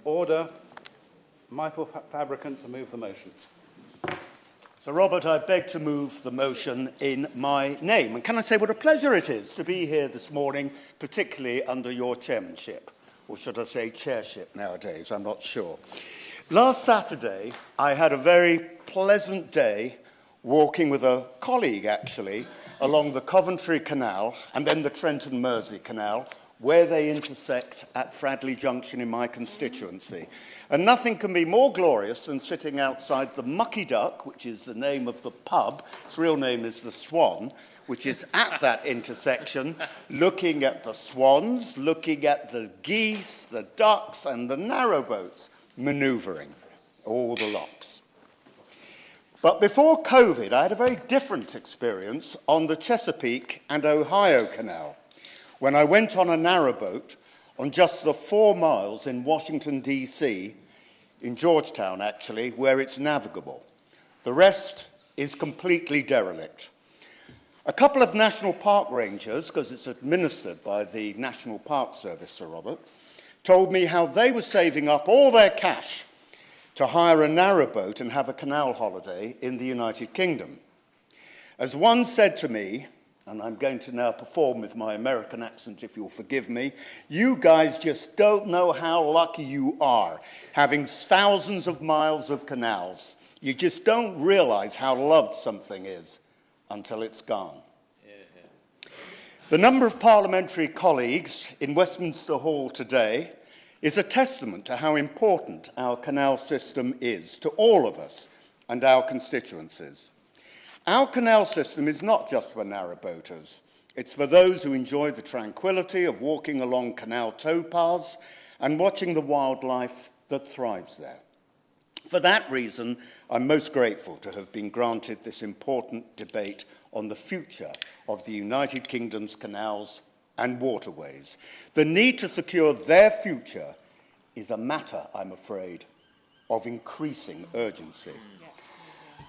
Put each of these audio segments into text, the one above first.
Order. Michael Fabricant to move the motion. So, Robert, I beg to move the motion in my name. And can I say what a pleasure it is to be here this morning, particularly under your chairmanship, or should I say chairship nowadays, I'm not sure. Last Saturday, I had a very pleasant day walking with a colleague, actually, along the Coventry Canal and then the Trent and Mersey Canal, where they intersect at Fradley Junction in my constituency. And nothing can be more glorious than sitting outside the Mucky Duck, which is the name of the pub. Its real name is the Swan, which is at that intersection, looking at the swans, looking at the geese, the ducks, and the narrowboats manoeuvring all the locks. But before COVID, I had a very different experience on the Chesapeake and Ohio Canal, when I went on a narrowboat on just the 4 miles in Washington, D.C., in Georgetown, actually, where it's navigable. The rest is completely derelict. A couple of national park rangers, because it's administered by the National Park Service, Sir Robert, told me how they were saving up all their cash to hire a narrowboat and have a canal holiday in the United Kingdom. As one said to me, and I'm going to now perform with my American accent, if you'll forgive me, you guys just don't know how lucky you are, having thousands of miles of canals. You just don't realize how loved something is until it's gone. Yeah. The number of parliamentary colleagues in Westminster Hall today is a testament to how important our canal system is to all of us and our constituencies. Our canal system is not just for narrowboaters. It's for those who enjoy the tranquility of walking along canal towpaths and watching the wildlife that thrives there. For that reason, I'm most grateful to have been granted this important debate on the future of the United Kingdom's canals and waterways. The need to secure their future is a matter, I'm afraid, of increasing urgency.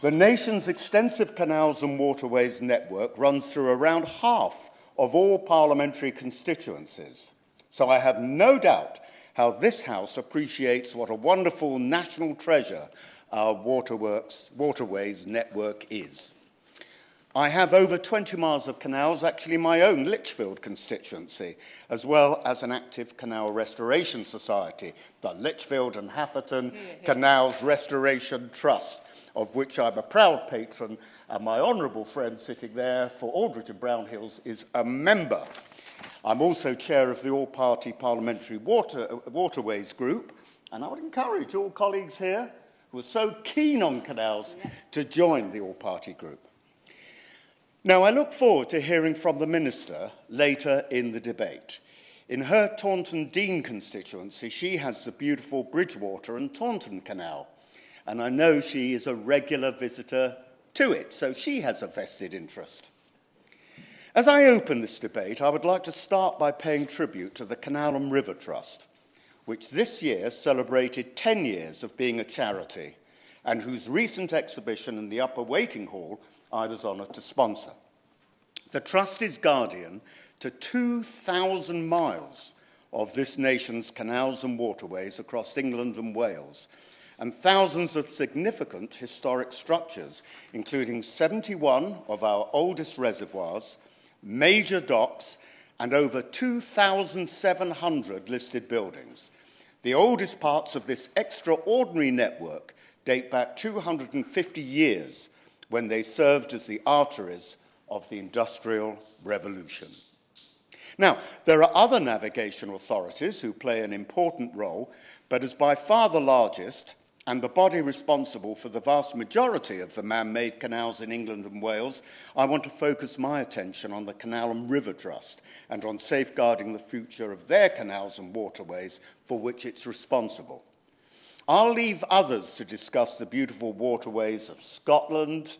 The nation's extensive canals and waterways network runs through around half of all parliamentary constituencies. So I have no doubt how this House appreciates what a wonderful national treasure our waterways network is. I have over 20 miles of canals, actually my own Lichfield constituency, as well as an active canal restoration society, the Lichfield and Hatherton Canals Restoration Trust, of which I'm a proud patron, and my honourable friend sitting there for Aldridge and Brownhills is a member. I'm also chair of the all-party parliamentary waterways group, and I would encourage all colleagues here who are so keen on canals to join the all-party group. Now, I look forward to hearing from the Minister later in the debate. In her Taunton Deane constituency, she has the beautiful Bridgewater and Taunton Canal, and I know she is a regular visitor to it, so she has a vested interest. As I open this debate, I would like to start by paying tribute to the Canal and River Trust, which this year celebrated 10 years of being a charity, and whose recent exhibition in the Upper Waiting Hall I was honoured to sponsor. The Trust is guardian to 2,000 miles of this nation's canals and waterways across England and Wales, and thousands of significant historic structures, including 71 of our oldest reservoirs, major docks, and over 2,700 listed buildings. The oldest parts of this extraordinary network date back 250 years, when they served as the arteries of the Industrial Revolution. Now, there are other navigation authorities who play an important role, but as by far the largest, and the body responsible for the vast majority of the man-made canals in England and Wales, I want to focus my attention on the Canal and River Trust and on safeguarding the future of their canals and waterways for which it's responsible. I'll leave others to discuss the beautiful waterways of Scotland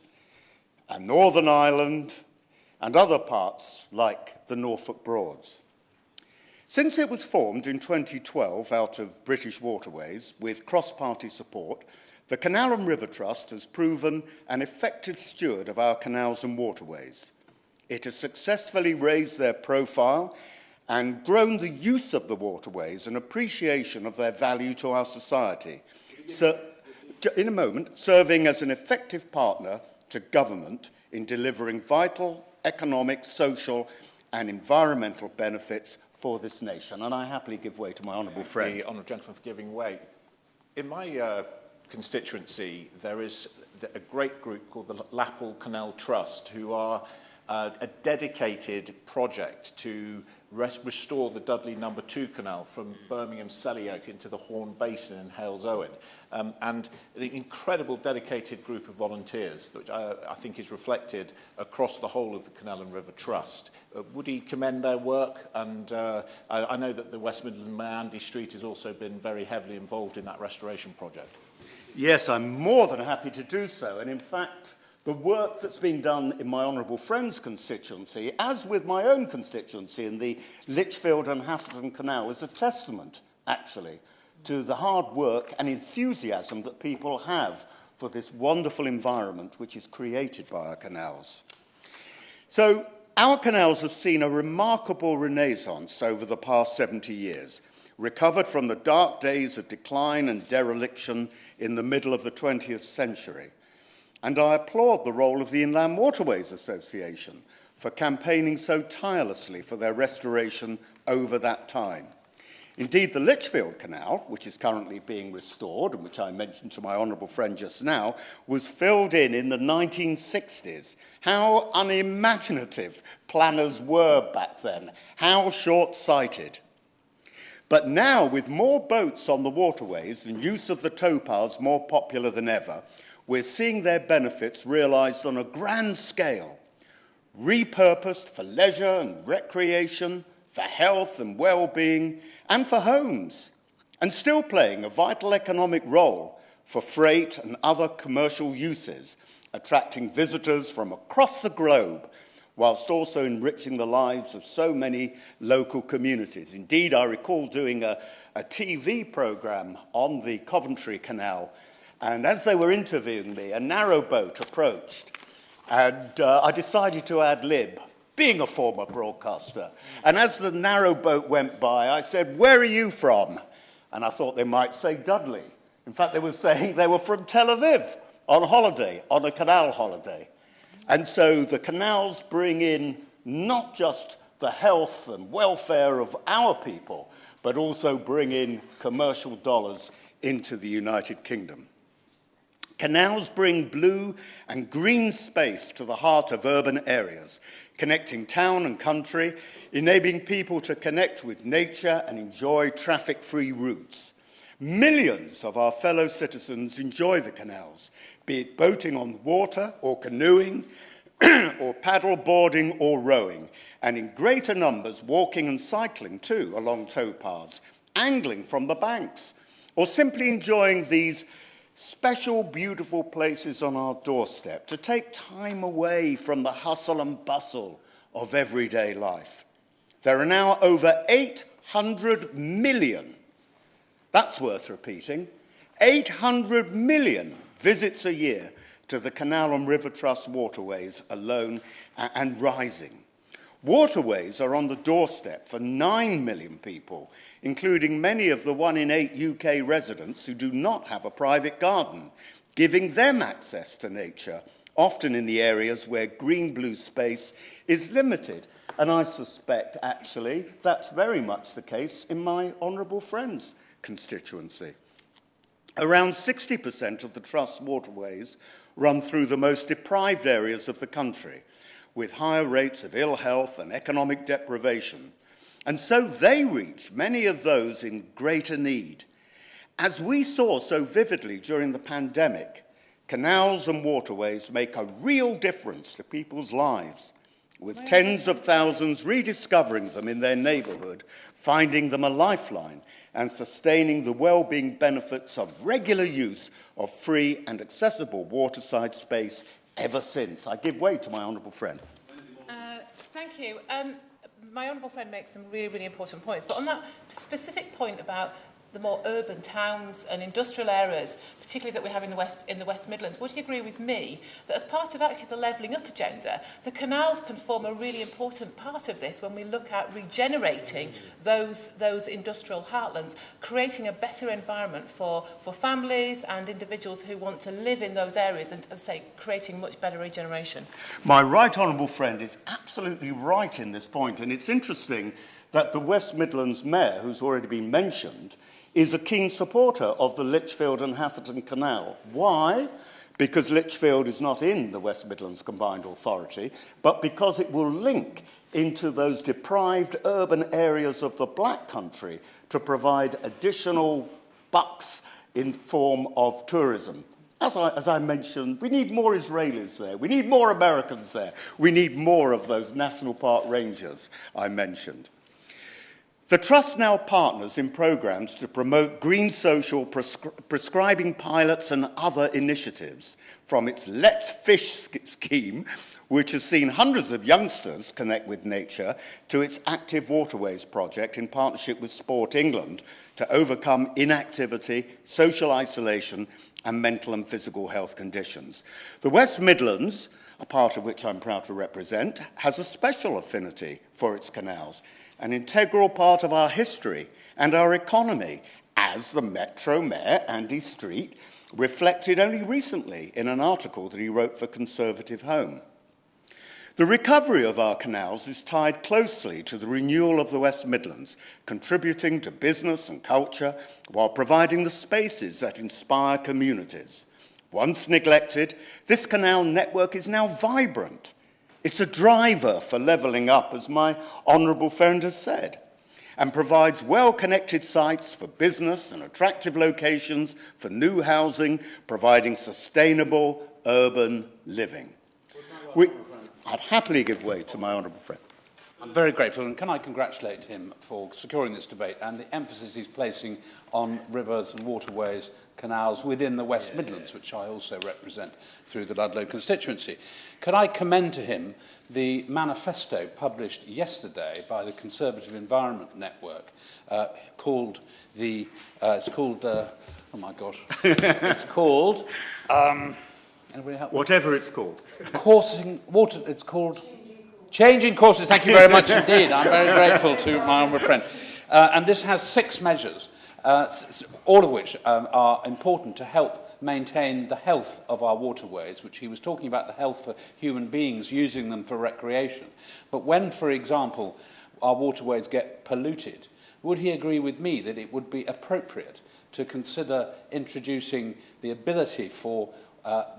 and Northern Ireland and other parts like the Norfolk Broads. Since it was formed in 2012 out of British Waterways with cross-party support, the Canal and River Trust has proven an effective steward of our canals and waterways. It has successfully raised their profile and grown the use of the waterways and appreciation of their value to our society. So, in a moment, serving as an effective partner to government in delivering vital economic, social and environmental benefits for this nation. And I happily give way to my honourable friend. The honourable gentleman for giving way. In my constituency, there is a great group called the Waterways Canal Trust, who are a dedicated project to restore the Dudley No. 2 Canal from Birmingham Sellyoke into the Horn Basin in Hales Owen. And an incredible dedicated group of volunteers, which I think is reflected across the whole of the Canal and River Trust. Would he commend their work? And I know that the West Midland Mayor Andy Street has also been very heavily involved in that restoration project. Yes, I'm more than happy to do so. And in fact, the work that's been done in my honourable friend's constituency, as with my own constituency in the Lichfield and Hatherton Canal, is a testament, actually, to the hard work and enthusiasm that people have for this wonderful environment which is created by our canals. So, our canals have seen a remarkable renaissance over the past 70 years, recovered from the dark days of decline and dereliction in the middle of the 20th century. And I applaud the role of the Inland Waterways Association for campaigning so tirelessly for their restoration over that time. Indeed, the Lichfield Canal, which is currently being restored, and which I mentioned to my honourable friend just now, was filled in the 1960s. How unimaginative planners were back then. How short-sighted. But now, with more boats on the waterways and use of the towpaths more popular than ever, we're seeing their benefits realised on a grand scale, repurposed for leisure and recreation, for health and well-being, and for homes, and still playing a vital economic role for freight and other commercial uses, attracting visitors from across the globe, whilst also enriching the lives of so many local communities. Indeed, I recall doing a TV programme on the Coventry Canal, and as they were interviewing me, a narrowboat approached, and I decided to ad-lib, being a former broadcaster. And as the narrowboat went by, I said, "Where are you from?" And I thought they might say Dudley. In fact, they were saying they were from Tel Aviv on holiday, on a canal holiday. And so the canals bring in not just the health and welfare of our people, but also bring in commercial dollars into the United Kingdom. Canals bring blue and green space to the heart of urban areas, connecting town and country, enabling people to connect with nature and enjoy traffic-free routes. Millions of our fellow citizens enjoy the canals, be it boating on water or canoeing, or paddle boarding or rowing, and in greater numbers walking and cycling too along towpaths, angling from the banks, or simply enjoying these special, beautiful places on our doorstep to take time away from the hustle and bustle of everyday life. There are now over 800 million, that's worth repeating, 800 million visits a year to the Canal and River Trust waterways alone and rising. Waterways are on the doorstep for 9 million people, including many of the 1 in 8 UK residents who do not have a private garden, giving them access to nature, often in the areas where green-blue space is limited. And I suspect, actually, that's very much the case in my honourable friend's constituency. Around 60% of the Trust's waterways run through the most deprived areas of the country, with higher rates of ill health and economic deprivation. And so they reach many of those in greater need. As we saw so vividly during the pandemic, canals and waterways make a real difference to people's lives, with tens of thousands rediscovering them in their neighbourhood, finding them a lifeline, and sustaining the well-being benefits of regular use of free and accessible waterside space ever since. I give way to my honourable friend. Thank you. My honourable friend makes some really, really important points. But on that specific point about the more urban towns and industrial areas, particularly that we have in the West Midlands. Would you agree with me that as part of actually the levelling up agenda, the canals can form a really important part of this when we look at regenerating those industrial heartlands, creating a better environment for families and individuals who want to live in those areas and, as I say, creating much better regeneration? My right honourable friend is absolutely right in this point, and it's interesting that the West Midlands Mayor, who's already been mentioned, is a keen supporter of the Lichfield and Hatherton Canal. Why? Because Lichfield is not in the West Midlands Combined Authority, but because it will link into those deprived urban areas of the Black Country to provide additional bucks in form of tourism. As I mentioned, we need more Israelis there. We need more Americans there. We need more of those national park rangers I mentioned. The Trust now partners in programmes to promote green social, prescribing pilots and other initiatives, from its Let's Fish scheme, which has seen hundreds of youngsters connect with nature, to its Active Waterways project in partnership with Sport England to overcome inactivity, social isolation and mental and physical health conditions. The West Midlands, a part of which I'm proud to represent, has a special affinity for its canals, an integral part of our history and our economy, as the Metro Mayor, Andy Street, reflected only recently in an article that he wrote for Conservative Home. The recovery of our canals is tied closely to the renewal of the West Midlands, contributing to business and culture while providing the spaces that inspire communities. Once neglected, this canal network is now vibrant. It's a driver for levelling up, as my honourable friend has said, and provides well-connected sites for business and attractive locations for new housing, providing sustainable urban living. I'd happily give way to my honourable friend. I'm very grateful, and can I congratulate him for securing this debate and the emphasis he's placing on rivers and waterways, canals within the West Midlands, which I also represent through the Ludlow constituency. Can I commend to him the manifesto published yesterday by the Conservative Environment Network called the, oh my gosh, it's called, anybody help me? Whatever it's called. It's called Changing Courses. Thank you very much indeed. I'm very grateful to my honourable friend. And this has 6 measures, all of which are important to help maintain the health of our waterways, which he was talking about the health for human beings using them for recreation. But when, for example, our waterways get polluted, would he agree with me that it would be appropriate to consider introducing the ability for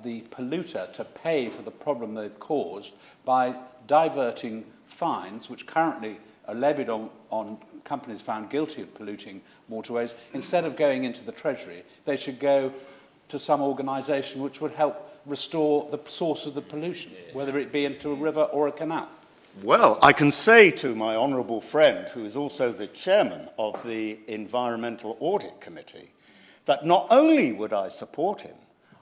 the polluter to pay for the problem they've caused by diverting fines, which currently are levied on companies found guilty of polluting waterways? Instead of going into the Treasury, they should go to some organisation which would help restore the source of the pollution, whether it be into a river or a canal. Well, I can say to my honourable friend, who is also the chairman of the Environmental Audit Committee, that not only would I support him,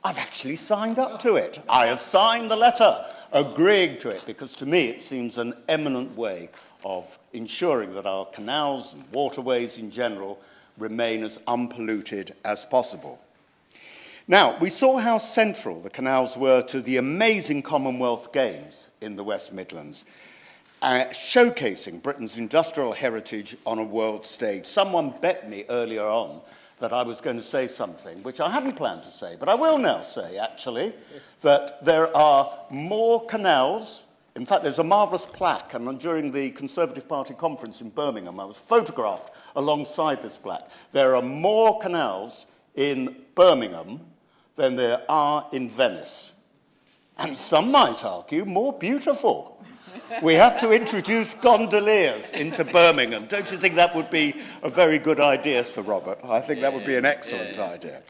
I've actually signed up to it. I have signed the letter agreeing to it, because to me it seems an eminent way of ensuring that our canals and waterways in general remain as unpolluted as possible. Now, we saw how central the canals were to the amazing Commonwealth Games in the West Midlands, showcasing Britain's industrial heritage on a world stage. Someone bet me earlier on that I was going to say something, which I hadn't planned to say, but I will now say, actually, that there are more canals. In fact, there's a marvellous plaque, and during the Conservative Party conference in Birmingham, I was photographed alongside this plaque. There are more canals in Birmingham than there are in Venice. And some might argue more beautiful. We have to introduce gondoliers into Birmingham. Don't you think that would be a very good idea, Sir Robert? I think that would be an excellent idea.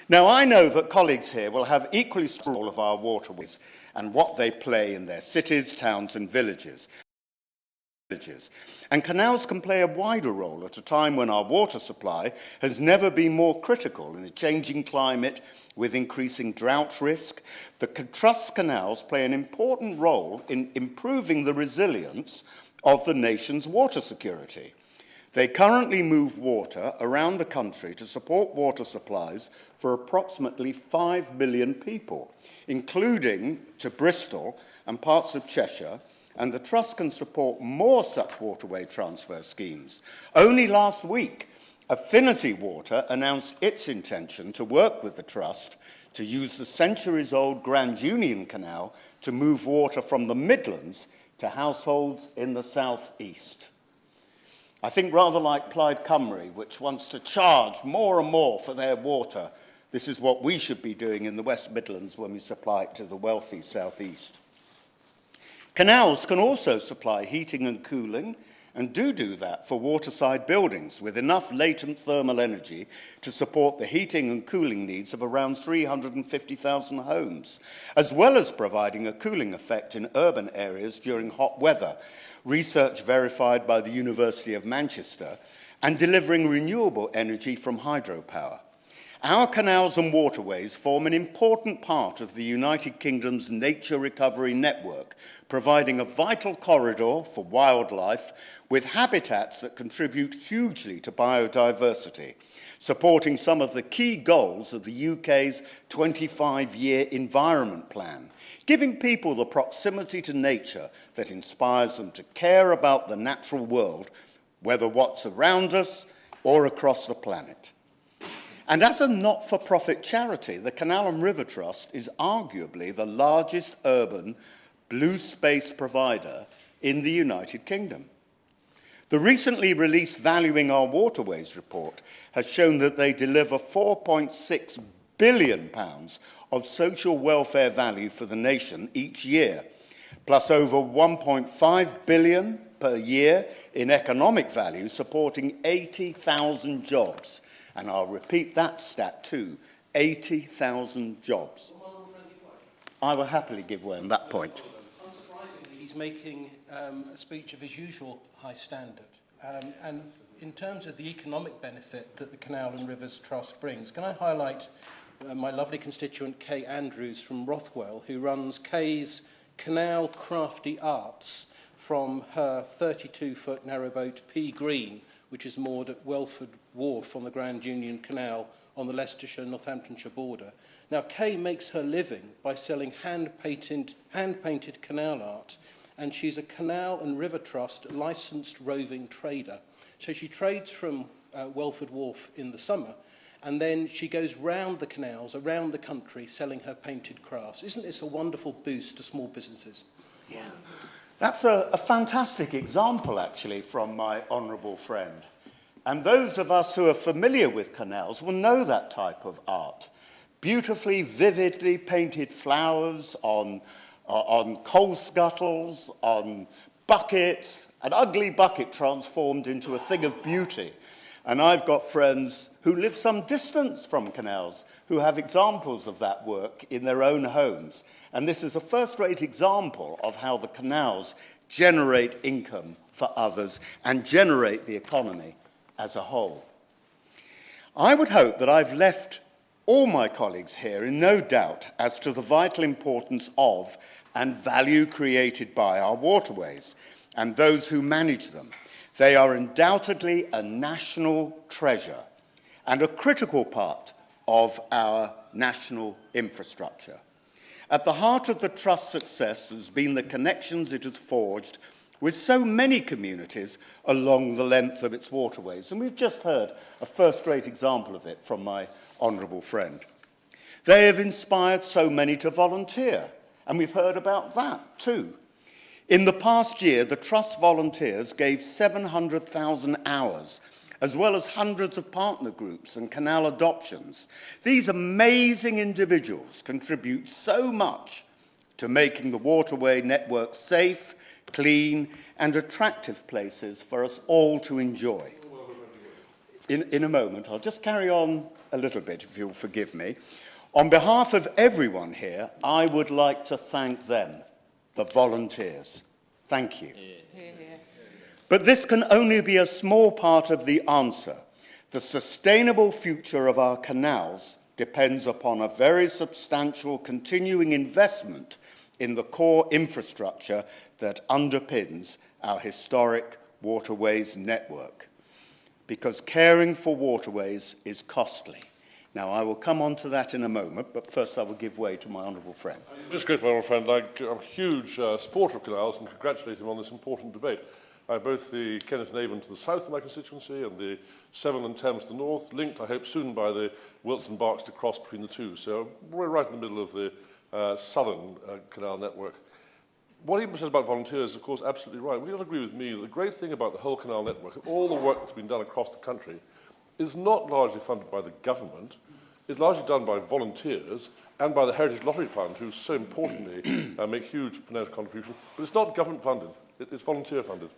Now, I know that colleagues here will have equally strong role of our waterways and what they play in their cities, towns and villages. And canals can play a wider role at a time when our water supply has never been more critical in a changing climate with increasing drought risk. The Trust canals play an important role in improving the resilience of the nation's water security. They currently move water around the country to support water supplies for approximately 5 million people, including to Bristol and parts of Cheshire, and the Trust can support more such waterway transfer schemes. Only last week, Affinity Water announced its intention to work with the Trust to use the centuries-old Grand Union Canal to move water from the Midlands to households in the South East. I think rather like Plaid Cymru, which wants to charge more and more for their water, this is what we should be doing in the West Midlands when we supply it to the wealthy South East. Canals can also supply heating and cooling, and do that for waterside buildings with enough latent thermal energy to support the heating and cooling needs of around 350,000 homes, as well as providing a cooling effect in urban areas during hot weather, research verified by the University of Manchester, and delivering renewable energy from hydropower. Our canals and waterways form an important part of the United Kingdom's nature recovery network, providing a vital corridor for wildlife with habitats that contribute hugely to biodiversity, supporting some of the key goals of the UK's 25-year environment plan, giving people the proximity to nature that inspires them to care about the natural world, whether what's around us or across the planet. And as a not-for-profit charity, the Canal and River Trust is arguably the largest urban blue space provider in the United Kingdom. The recently released Valuing Our Waterways report has shown that they deliver £4.6 billion of social welfare value for the nation each year, plus over £1.5 billion per year in economic value, supporting 80,000 jobs. And I'll repeat that stat too, 80,000 jobs. I will happily give way on that point. Unsurprisingly, he's making a speech of his usual high standard. And in terms of the economic benefit that the Canal and Rivers Trust brings, can I highlight my lovely constituent Kay Andrews from Rothwell, who runs Kay's Canal Crafty Arts from her 32-foot narrowboat P Green, which is moored at Welford Wharf on the Grand Union Canal on the Leicestershire-Northamptonshire border. Now, Kay makes her living by selling hand-painted canal art, and she's a Canal and River Trust licensed roving trader. So she trades from Welford Wharf in the summer, and then she goes round the canals, around the country, selling her painted crafts. Isn't this a wonderful boost to small businesses? Yeah. That's a fantastic example, actually, from my honourable friend. And those of us who are familiar with canals will know that type of art. Beautifully, vividly painted flowers on coal scuttles, on buckets, an ugly bucket transformed into a thing of beauty. And I've got friends who live some distance from canals who have examples of that work in their own homes. And this is a first-rate example of how the canals generate income for others and generate the economy as a whole. I would hope that I've left all my colleagues here in no doubt as to the vital importance of and value created by our waterways and those who manage them. They are undoubtedly a national treasure and a critical part of our national infrastructure. At the heart of the Trust's success has been the connections it has forged with so many communities along the length of its waterways. And we've just heard a first-rate example of it from my honourable friend. They have inspired so many to volunteer, and we've heard about that too. In the past year, the Trust volunteers gave 700,000 hours, as well as hundreds of partner groups and canal adoptions. These amazing individuals contribute so much to making the waterway network safe, clean, and attractive places for us all to enjoy. In a moment, I'll just carry on a little bit, if you'll forgive me. On behalf of everyone here, I would like to thank them, the volunteers. Thank you. But this can only be a small part of the answer. The sustainable future of our canals depends upon a very substantial continuing investment in the core infrastructure that underpins our historic waterways network. because caring for waterways is costly. Now, I will come on to that in a moment, but first I will give way to my honourable friend. Mr. Great, my honourable friend, I'm a huge supporter of canals and congratulate him on this important debate. I have both the Kennet and Avon to the south of my constituency and the Severn and Thames to the north, linked, I hope, soon by the Wilton Berks to cross between the two. So we're right in the middle of the southern canal network. What he says about volunteers is, of course, absolutely right. Will you not agree with me that the great thing about the whole canal network, all the work that's been done across the country, is not largely funded by the government, it's largely done by volunteers and by the Heritage Lottery Fund, who so importantly make huge financial contributions, but it's not government funded, it's volunteer funded.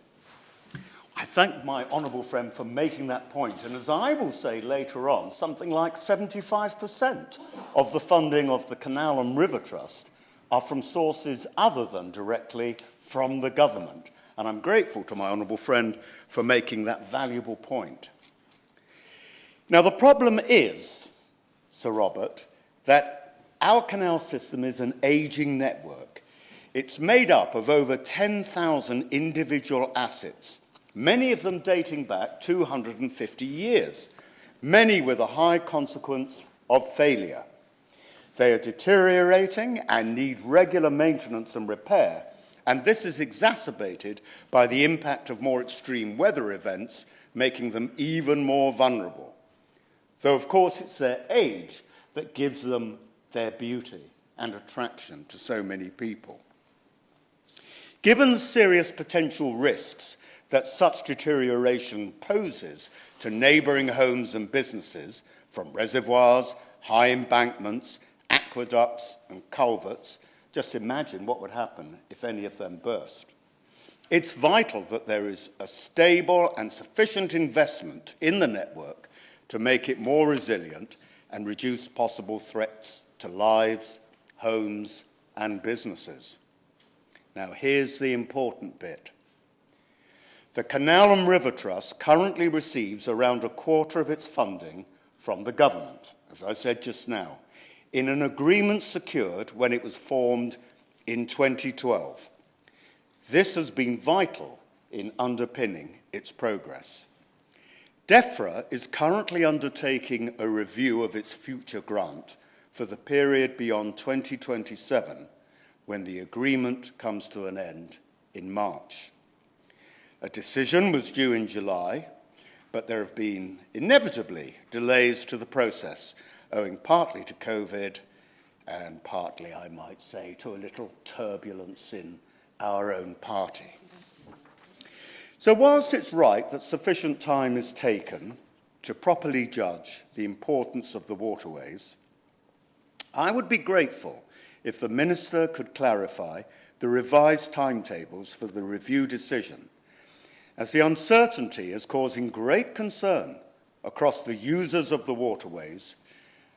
I thank my honourable friend for making that point, and as I will say later on, something like 75% of the funding of the Canal and River Trust are from sources other than directly from the government. And I'm grateful to my honourable friend for making that valuable point. Now, the problem is, Sir Robert, that our canal system is an ageing network. It's made up of over 10,000 individual assets, many of them dating back 250 years, many with a high consequence of failure. They are deteriorating and need regular maintenance and repair, and this is exacerbated by the impact of more extreme weather events, making them even more vulnerable. Though, of course, it's their age that gives them their beauty and attraction to so many people. Given the serious potential risks that such deterioration poses to neighbouring homes and businesses, from reservoirs, high embankments, aqueducts and culverts, just imagine what would happen if any of them burst. It's vital that there is a stable and sufficient investment in the network to make it more resilient and reduce possible threats to lives, homes and businesses. Now, here's the important bit. The Canal and River Trust currently receives around a quarter of its funding from the government, as I said just now, in an agreement secured when it was formed in 2012. This has been vital in underpinning its progress. DEFRA is currently undertaking a review of its future grant for the period beyond 2027, when the agreement comes to an end in March. A decision was due in July, but there have been inevitably delays to the process, owing partly to COVID and partly, I might say, to a little turbulence in our own party. So whilst it's right that sufficient time is taken to properly judge the importance of the waterways, I would be grateful if the Minister could clarify the revised timetables for the review decision, as the uncertainty is causing great concern across the users of the waterways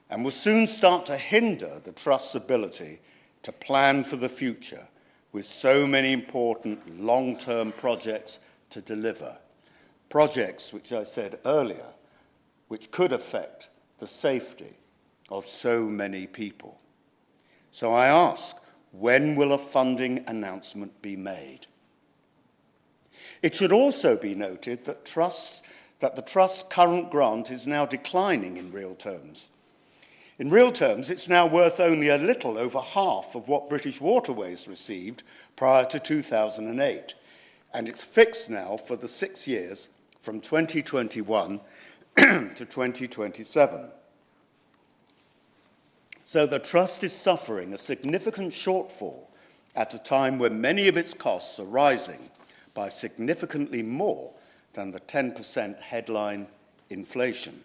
and will soon start to hinder the Trust's ability to plan for the future with so many important long-term projects to deliver. Projects, which I said earlier, which could affect the safety of so many people. So I ask, when will a funding announcement be made? It should also be noted that the Trust's current grant is now declining in real terms. In real terms, it's now worth only a little over half of what British Waterways received prior to 2008, and it's fixed now for the 6 years from 2021 to 2027. So the Trust is suffering a significant shortfall at a time when many of its costs are rising by significantly more than the 10% headline inflation.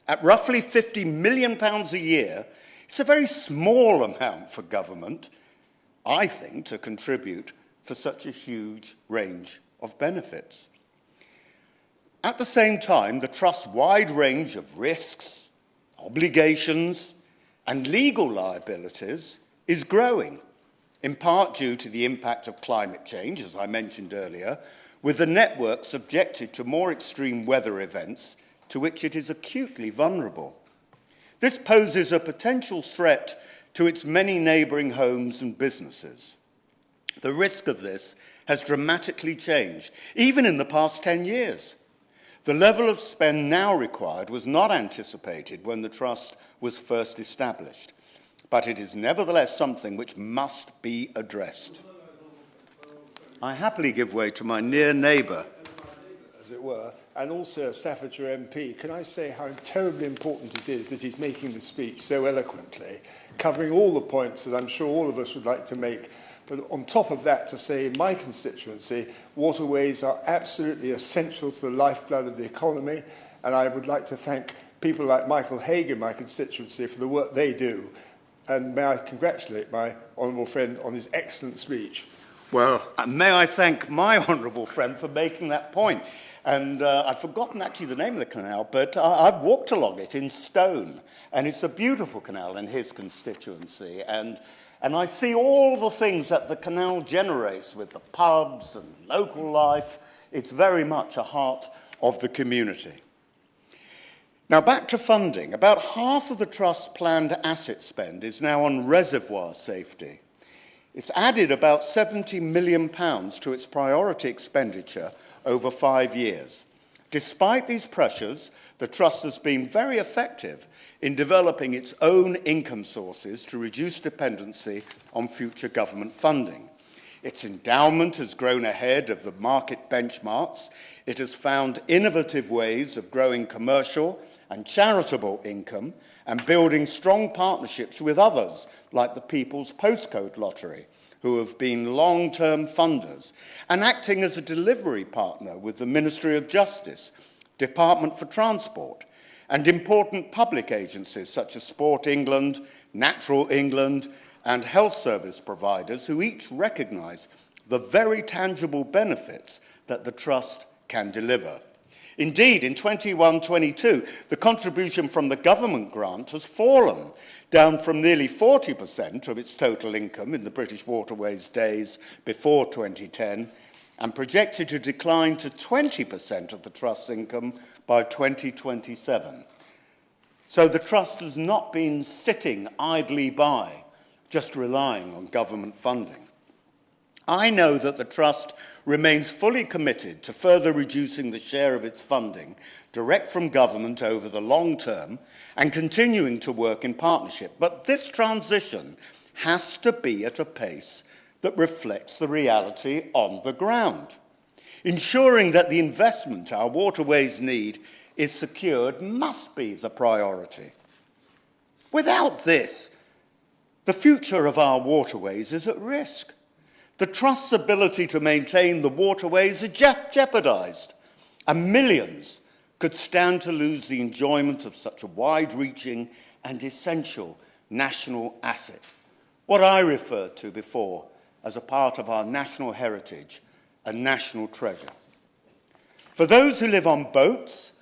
At roughly £50 million a year, it's a very small amount for government, I think, to contribute for such a huge range of benefits. At the same time, the Trust's wide range of risks, obligations, and legal liabilities is growing, in part due to the impact of climate change, as I mentioned earlier, with the network subjected to more extreme weather events to which it is acutely vulnerable. This poses a potential threat to its many neighbouring homes and businesses. The risk of this has dramatically changed, even in the past 10 years. The level of spend now required was not anticipated when the Trust was first established, but it is nevertheless something which must be addressed. I happily give way to my near neighbour, as it were, and also a Staffordshire MP. Can I say how terribly important it is that he's making the speech so eloquently, covering all the points that I'm sure all of us would like to make. But on top of that, to say in my constituency, waterways are absolutely essential to the lifeblood of the economy, and I would like to thank people like Michael Haig in my constituency for the work they do. And may I congratulate my honourable friend on his excellent speech. Well, may I thank my honourable friend for making that point. And I've forgotten actually the name of the canal, but I've walked along it in Stone, and it's a beautiful canal in his constituency. And I see all the things that the canal generates with the pubs and local life. It's very much a heart of the community. Now, back to funding. About half of the Trust's planned asset spend is now on reservoir safety. It's added about £70 million to its priority expenditure over 5 years. Despite these pressures, the Trust has been very effective in developing its own income sources to reduce dependency on future government funding. Its endowment has grown ahead of the market benchmarks. It has found innovative ways of growing commercial and charitable income and building strong partnerships with others, like the People's Postcode Lottery, who have been long-term funders, and acting as a delivery partner with the Ministry of Justice, Department for Transport, and important public agencies such as Sport England, Natural England, and health service providers who each recognise the very tangible benefits that the Trust can deliver. Indeed, in 21-22, the contribution from the government grant has fallen, down from nearly 40% of its total income in the British Waterways days before 2010, and projected to decline to 20% of the Trust's income by 2027. So the Trust has not been sitting idly by, just relying on government funding. I know that the Trust remains fully committed to further reducing the share of its funding direct from government over the long term and continuing to work in partnership. But this transition has to be at a pace that reflects the reality on the ground. Ensuring that the investment our waterways need is secured must be the priority. Without this, the future of our waterways is at risk. The Trust's ability to maintain the waterways is jeopardised, and millions could stand to lose the enjoyment of such a wide-reaching and essential national asset, what I referred to before as a part of our national heritage and national treasure. For those who live on boats,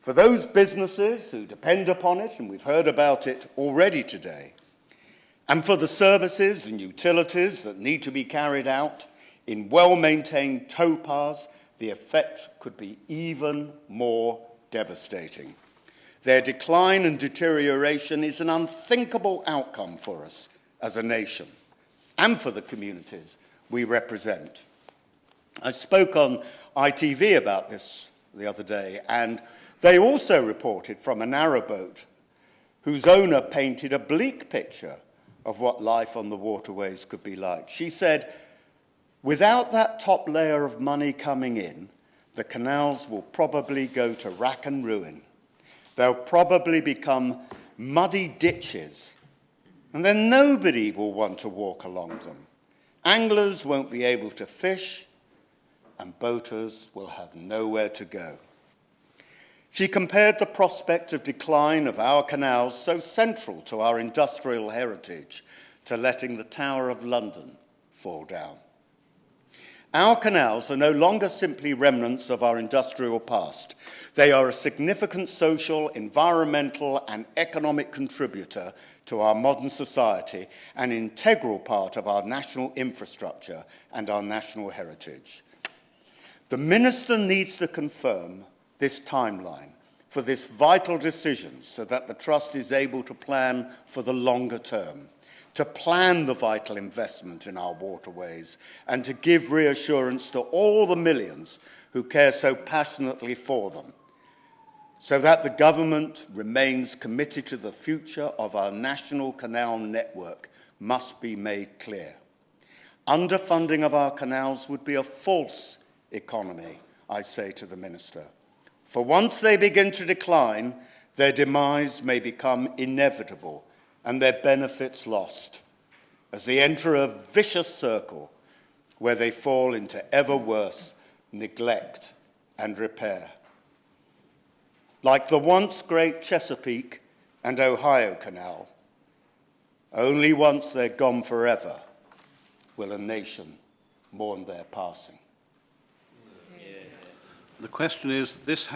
for those businesses who depend upon it, and we've heard about it already today, and for the services and utilities that need to be carried out in well-maintained towpaths, the effect could be even more devastating. Their decline and deterioration is an unthinkable outcome for us as a nation and for the communities we represent. I spoke on ITV about this the other day, and they also reported from a narrowboat whose owner painted a bleak picture of what life on the waterways could be like. She said, without that top layer of money coming in, the canals will probably go to rack and ruin. They'll probably become muddy ditches, and then nobody will want to walk along them. Anglers won't be able to fish, and boaters will have nowhere to go. She compared the prospect of decline of our canals, so central to our industrial heritage, to letting the Tower of London fall down. Our canals are no longer simply remnants of our industrial past. They are a significant social, environmental, and economic contributor to our modern society, an integral part of our national infrastructure and our national heritage. The Minister needs to confirm this timeline for this vital decision so that the Trust is able to plan for the longer term, to plan the vital investment in our waterways, and to give reassurance to all the millions who care so passionately for them, so that the government remains committed to the future of our national canal network must be made clear. Underfunding of our canals would be a false economy, I say to the Minister. For once they begin to decline, their demise may become inevitable and their benefits lost, as they enter a vicious circle where they fall into ever worse neglect and repair. Like the once great Chesapeake and Ohio Canal, only once they're gone forever will a nation mourn their passing. The question is, this